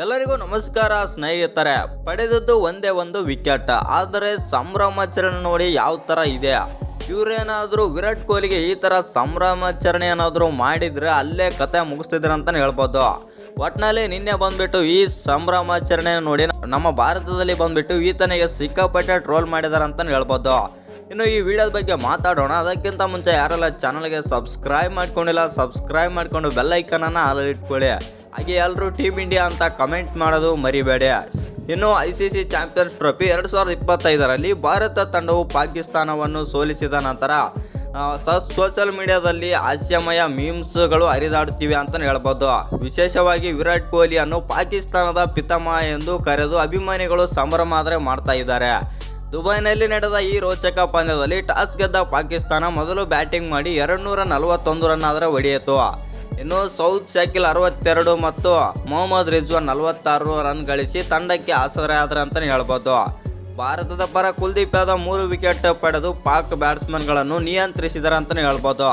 ಎಲ್ಲರಿಗೂ ನಮಸ್ಕಾರ ಸ್ನೇಹಿತರೆ. ಪಡೆದದ್ದು ಒಂದೇ ಒಂದು ವಿಕೆಟ್, ಆದರೆ ಸಂಭ್ರಮಾಚರಣೆ ನೋಡಿ ಯಾವ ಥರ ಇದೆ. ಇವರೇನಾದರೂ ವಿರಾಟ್ ಕೊಹ್ಲಿಗೆ ಈ ಥರ ಸಂಭ್ರಮಾಚರಣೆ ಏನಾದರೂ ಮಾಡಿದರೆ ಅಲ್ಲೇ ಕತೆ ಮುಗಿಸ್ತಿದ್ರು ಅಂತಲೇ ಹೇಳ್ಬೋದು. ಒಟ್ಟಿನಲ್ಲಿ ನಿನ್ನೆ ಬಂದುಬಿಟ್ಟು ಈ ಸಂಭ್ರಮಾಚರಣೆ ನೋಡಿ ನಮ್ಮ ಭಾರತದಲ್ಲಿ ಬಂದುಬಿಟ್ಟು ಈತನಿಗೆ ಸಿಕ್ಕಾಪಟ್ಟೆ ಟ್ರೋಲ್ ಮಾಡಿದ್ದಾರೆ ಅಂತಲೇ ಹೇಳ್ಬೋದು. ಇನ್ನು ಈ ವಿಡಿಯೋದ ಬಗ್ಗೆ ಮಾತಾಡೋಣ. ಅದಕ್ಕಿಂತ ಮುಂಚೆ ಯಾರೆಲ್ಲ ಚಾನಲ್ಗೆ ಸಬ್ಸ್ಕ್ರೈಬ್ ಮಾಡ್ಕೊಂಡಿಲ್ಲ ಸಬ್ಸ್ಕ್ರೈಬ್ ಮಾಡಿಕೊಂಡು ಬೆಲ್ ಐಕನನ್ನು ಆಲ್ ಇಟ್ಕೊಳ್ಳಿ. ಹಾಗೆ ಎಲ್ಲರೂ ಟೀಮ್ ಇಂಡಿಯಾ ಅಂತ ಕಮೆಂಟ್ ಮಾಡೋದು ಮರಿಬೇಡಿ. ಇನ್ನು ICC ಚಾಂಪಿಯನ್ಸ್ ಟ್ರೋಫಿ 2025ರಲ್ಲಿ ಭಾರತ ತಂಡವು ಪಾಕಿಸ್ತಾನವನ್ನು ಸೋಲಿಸಿದ ನಂತರ ಸೋಷಿಯಲ್ ಮೀಡಿಯಾದಲ್ಲಿ ಹಾಸ್ಯಮಯ ಮೀಮ್ಸ್ಗಳು ಹರಿದಾಡುತ್ತಿವೆ ಅಂತಲೇ ಹೇಳ್ಬೋದು. ವಿಶೇಷವಾಗಿ ವಿರಾಟ್ ಕೊಹ್ಲಿಯನ್ನು ಪಾಕಿಸ್ತಾನದ ಪಿತಾಮಹ ಎಂದು ಕರೆದು ಅಭಿಮಾನಿಗಳು ಸಂಭ್ರಮಾದರೆ ಮಾಡ್ತಾ ಇದ್ದಾರೆ. ದುಬೈನಲ್ಲಿ ನಡೆದ ಈ ರೋಚಕ ಪಂದ್ಯದಲ್ಲಿ ಟಾಸ್ ಗೆದ್ದ ಪಾಕಿಸ್ತಾನ ಮೊದಲು ಬ್ಯಾಟಿಂಗ್ ಮಾಡಿ 241 ರನ್ ಆದರೆ ಹೊಡೆಯಿತು. ಇನ್ನು ಸೌದ್ ಶಾಕಿಲ್ 62 ಮತ್ತು ಮೊಹಮ್ಮದ್ ರಿಜ್ವಾನ್ 46 ರನ್ ಗಳಿಸಿ ತಂಡಕ್ಕೆ ಆಸರೆ ಆದ್ರೆ ಅಂತಲೇ ಹೇಳ್ಬೋದು. ಭಾರತದ ಪರ ಕುಲ್ದೀಪ್ ಯಾದವ್ 3 ವಿಕೆಟ್ ಪಡೆದು ಪಾಕ್ ಬ್ಯಾಟ್ಸ್ಮನ್ಗಳನ್ನು ನಿಯಂತ್ರಿಸಿದ್ದಾರೆ ಅಂತಲೇ ಹೇಳ್ಬೋದು.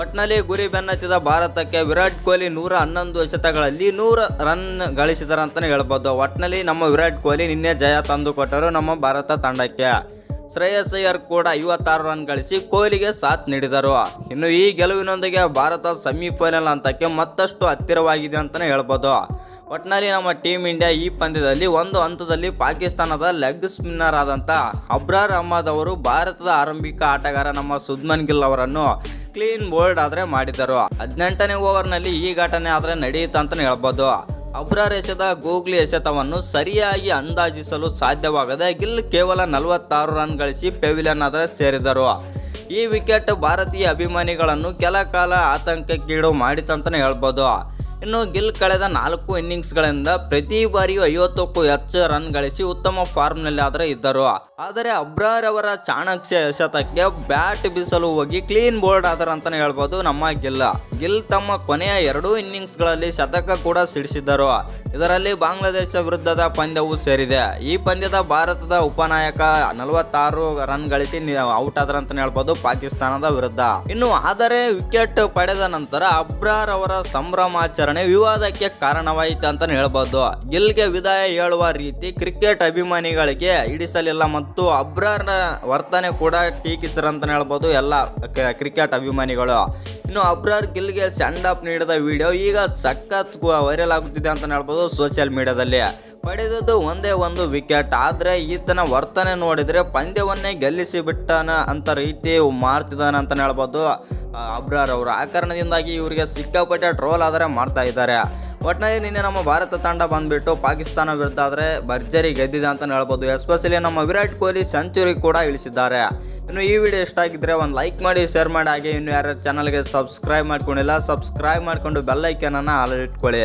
ಒಟ್ಟಿನಲ್ಲಿ ಗುರಿ ಬೆನ್ನತ್ತಿದ ಭಾರತಕ್ಕೆ ವಿರಾಟ್ ಕೊಹ್ಲಿ 111 ಎಸೆತಗಳಲ್ಲಿ 100 ರನ್ ಗಳಿಸಿದ್ದಾರೆ ಅಂತಲೇ ಹೇಳ್ಬೋದು. ಒಟ್ಟಿನಲ್ಲಿ ನಮ್ಮ ವಿರಾಟ್ ಕೊಹ್ಲಿ ನಿನ್ನೆ ಜಯ ತಂದು ಕೊಟ್ಟರು ನಮ್ಮ ಭಾರತ ತಂಡಕ್ಕೆ. ಶ್ರೇಯಸ್ ಅಯ್ಯರ್ ಕೂಡ 56 ರನ್ ಗಳಿಸಿ ಕೊಹ್ಲಿಗೆ ಸಾಥ್ ನೀಡಿದರು. ಇನ್ನು ಈ ಗೆಲುವಿನೊಂದಿಗೆ ಭಾರತ ಸೆಮಿಫೈನಲ್ ಹಂತಕ್ಕೆ ಮತ್ತಷ್ಟು ಹತ್ತಿರವಾಗಿದೆ ಅಂತಲೇ ಹೇಳ್ಬೋದು. ಒಟ್ಟಿನಲ್ಲಿ ನಮ್ಮ ಟೀಮ್ ಇಂಡಿಯಾ ಈ ಪಂದ್ಯದಲ್ಲಿ ಒಂದು ಹಂತದಲ್ಲಿ ಪಾಕಿಸ್ತಾನದ ಲೆಗ್ ಸ್ಪಿನ್ನರ್ ಆದಂಥ ಅಬ್ರಾರ್ ಅಹ್ಮದ್ ಅವರು ಭಾರತದ ಆರಂಭಿಕ ಆಟಗಾರ ನಮ್ಮ ಶುಭ್ಮನ್ ಗಿಲ್ ಅವರನ್ನು ಕ್ಲೀನ್ ಬೋಲ್ಡ್ ಆದರೆ ಮಾಡಿದರು. 18ನೇ ಓವರ್ನಲ್ಲಿ ಈ ಘಟನೆ ಆದರೆ ನಡೆಯಿತು ಅಂತಲೇ ಹೇಳ್ಬೋದು. ಅಬ್ರಾರ್ ಎಸೆದ ಗೂಗ್ಲಿ ಎಸೆತವನ್ನು ಸರಿಯಾಗಿ ಅಂದಾಜಿಸಲು ಸಾಧ್ಯವಾಗದೆ ಗಿಲ್ ಕೇವಲ 46 ರನ್ ಗಳಿಸಿ ಪೆವಿಲಿಯನ್ ಆದರೆ ಸೇರಿದರು. ಈ ವಿಕೆಟ್ ಭಾರತೀಯ ಅಭಿಮಾನಿಗಳನ್ನು ಕೆಲ ಕಾಲ ಆತಂಕಕ್ಕೀಡು ಮಾಡಿತಂತಲೇ ಹೇಳ್ಬೋದು. ಇನ್ನು ಗಿಲ್ ಕಳೆದ 4 ಇನ್ನಿಂಗ್ಸ್ಗಳಿಂದ ಪ್ರತಿ ಬಾರಿಯೂ 50ಕ್ಕೂ ಹೆಚ್ಚು ರನ್ ಗಳಿಸಿ ಉತ್ತಮ ಫಾರ್ಮ್ನಲ್ಲಿ ಆದರೆ ಇದ್ದರು. ಆದರೆ ಅಬ್ರಾರ್ ಅವರ ಚಾಣಕ್ಯ ಎಸೆತಕ್ಕೆ ಬ್ಯಾಟ್ ಬೀಸಲು ಹೋಗಿ ಕ್ಲೀನ್ ಬೋಲ್ಡ್ ಆದರು ಅಂತಲೇ ಹೇಳ್ಬೋದು ನಮ್ಮ ಗಿಲ್ ತಮ್ಮ ಕೊನೆಯ 2 ಇನ್ನಿಂಗ್ಸ್ಗಳಲ್ಲಿ ಶತಕ ಕೂಡ ಸಿಡಿಸಿದ್ದರು. ಇದರಲ್ಲಿ ಬಾಂಗ್ಲಾದೇಶ ವಿರುದ್ಧದ ಪಂದ್ಯವೂ ಸೇರಿದೆ. ಈ ಪಂದ್ಯದ ಭಾರತದ ಉಪನಾಯಕ 46 ರನ್ ಗಳಿಸಿ ಔಟ್ ಆದ್ರ ಅಂತಲೇ ಹೇಳ್ಬೋದು ಪಾಕಿಸ್ತಾನದ ವಿರುದ್ಧ. ಇನ್ನು ಆದರೆ ವಿಕೆಟ್ ಪಡೆದ ನಂತರ ಅಬ್ರಾರ್ ಅವರ ಸಂಭ್ರಮಾಚರಣೆ ವಿವಾದಕ್ಕೆ ಕಾರಣವಾಯಿತು ಅಂತಲೇ ಹೇಳ್ಬೋದು. ಗಿಲ್ಗೆ ವಿದಾಯ ಹೇಳುವ ರೀತಿ ಕ್ರಿಕೆಟ್ ಅಭಿಮಾನಿಗಳಿಗೆ ಹಿಡಿಸಲಿಲ್ಲ ಮತ್ತು ಅಬ್ರಾರ್ನ ವರ್ತನೆ ಕೂಡ ಟೀಕಿಸಿರಂತಲೇ ಹೇಳ್ಬೋದು ಎಲ್ಲ ಕ್ರಿಕೆಟ್ ಅಭಿಮಾನಿಗಳು. ಇನ್ನು ಅಬ್ರಾರ್ ಗಿಲ್ಗೆ ಸ್ಯಾಂಡ್ ಅಪ್ ನೀಡಿದ ವಿಡಿಯೋ ಈಗ ಸಖತ್ ವೈರಲ್ ಆಗುತ್ತಿದೆ ಅಂತಲೇ ಹೇಳ್ಬೋದು ಸೋಷಿಯಲ್ ಮೀಡಿಯಾದಲ್ಲಿ. ಪಡೆದದ್ದು ಒಂದೇ ಒಂದು ವಿಕೆಟ್, ಆದರೆ ಈತನ ವರ್ತನೆ ನೋಡಿದರೆ ಪಂದ್ಯವನ್ನೇ ಗೆಲ್ಲಿಸಿ ಬಿಟ್ಟನ ಅಂತ ರೀತಿ ಮಾಡ್ತಿದ್ದಾನೆ ಅಂತಲೇ ಹೇಳ್ಬೋದು ಅಬ್ರಾರ್ ಅವರು. ಆ ಕಾರಣದಿಂದಾಗಿ ಇವರಿಗೆ ಸಿಕ್ಕಾಪಟ್ಟೆ ಟ್ರೋಲ್ ಆದರೆ ಮಾಡ್ತಾ ಇದ್ದಾರೆ. ಒಟ್ಟಿನಲ್ಲಿ ನಿನ್ನೆ ನಮ್ಮ ಭಾರತ ತಂಡ ಬಂದುಬಿಟ್ಟು ಪಾಕಿಸ್ತಾನ ವಿರುದ್ಧ ಆದರೆ ಭರ್ಜರಿ ಗೆದ್ದಿದೆ ಅಂತಲೇ ಹೇಳ್ಬೋದು. ಎಸ್ಪೆಷಲಿ ನಮ್ಮ ವಿರಾಟ್ ಕೊಹ್ಲಿ ಸೆಂಚುರಿ ಕೂಡ ಇಳಿಸಿದ್ದಾರೆ. ಇನ್ನು ಈ ವಿಡಿಯೋ ಇಷ್ಟ ಆಗಿದ್ದರೆ ಒಂದು ಲೈಕ್ ಮಾಡಿ ಶೇರ್ ಮಾಡಿ. ಹಾಗೆ ಇನ್ನು ಯಾರು ಚಾನಲ್ಗೆ ಸಬ್ಸ್ಕ್ರೈಬ್ ಮಾಡ್ಕೊಂಡಿಲ್ಲ ಸಬ್ಸ್ಕ್ರೈಬ್ ಮಾಡಿಕೊಂಡು ಬೆಲ್ ಐಕನನ್ನು ಆಲ್ ಇಟ್ಕೊಳ್ಳಿ.